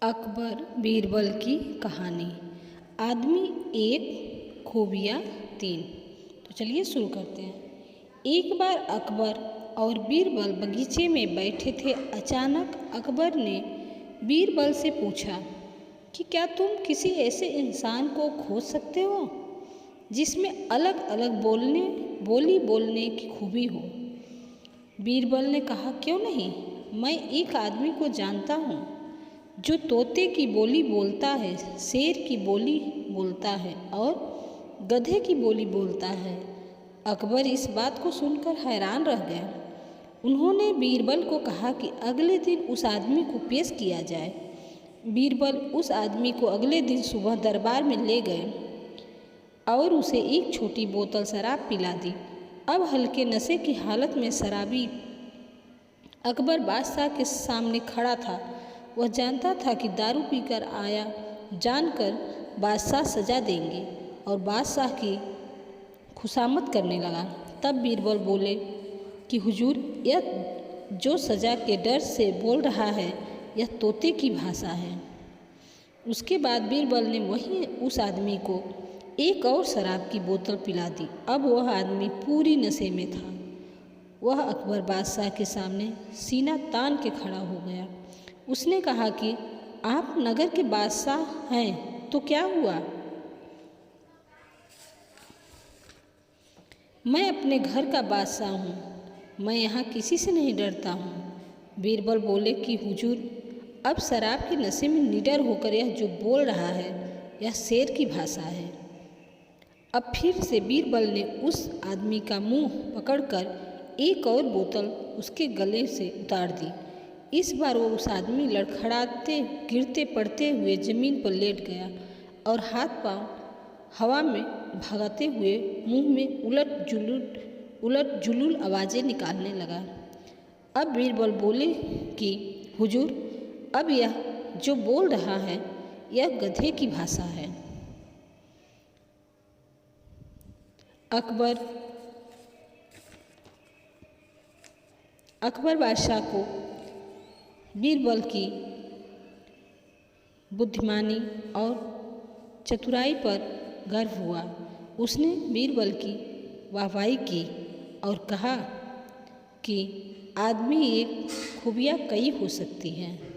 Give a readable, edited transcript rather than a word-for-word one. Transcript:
अकबर बीरबल की कहानी। आदमी एक, खूबियाँ तीन। तो चलिए शुरू करते हैं। एक बार अकबर और बीरबल बगीचे में बैठे थे। अचानक अकबर ने बीरबल से पूछा कि क्या तुम किसी ऐसे इंसान को खोज सकते हो जिसमें अलग अलग बोली बोलने की खूबी हो। बीरबल ने कहा, क्यों नहीं, मैं एक आदमी को जानता हूँ जो तोते की बोली बोलता है, शेर की बोली बोलता है और गधे की बोली बोलता है। अकबर इस बात को सुनकर हैरान रह गया। उन्होंने बीरबल को कहा कि अगले दिन उस आदमी को पेश किया जाए। बीरबल उस आदमी को अगले दिन सुबह दरबार में ले गए और उसे एक छोटी बोतल शराब पिला दी। अब हल्के नशे की हालत में शराबी अकबर बादशाह के सामने खड़ा था। वह जानता था कि दारू पीकर आया जानकर बादशाह सजा देंगे और बादशाह की खुशामद करने लगा। तब बीरबल बोले कि हुजूर, यह जो सजा के डर से बोल रहा है यह तोते की भाषा है। उसके बाद बीरबल ने वहीं उस आदमी को एक और शराब की बोतल पिला दी। अब वह आदमी पूरी नशे में था। वह अकबर बादशाह के सामने सीना तान के खड़ा हो गया। उसने कहा कि आप नगर के बादशाह हैं तो क्या हुआ? मैं अपने घर का बादशाह हूँ, मैं यहाँ किसी से नहीं डरता हूँ। बीरबल बोले कि हुजूर, अब शराब के नशे में निडर होकर यह जो बोल रहा है यह शेर की भाषा है। अब फिर से बीरबल ने उस आदमी का मुंह पकड़कर एक और बोतल उसके गले से उतार दी। इस बार वो उस आदमी लड़खड़ाते गिरते पड़ते हुए जमीन पर लेट गया और हाथ पांव हवा में भगाते हुए मुंह में उलट जुलूल आवाज़ें निकालने लगा। अब बीरबल बोले कि हुजूर, अब यह जो बोल रहा है यह गधे की भाषा है। अकबर बादशाह को बीरबल की बुद्धिमानी और चतुराई पर गर्व हुआ। उसने बीरबल की वाहवाही की और कहा कि आदमी एक, खूबियाँ कई हो सकती हैं।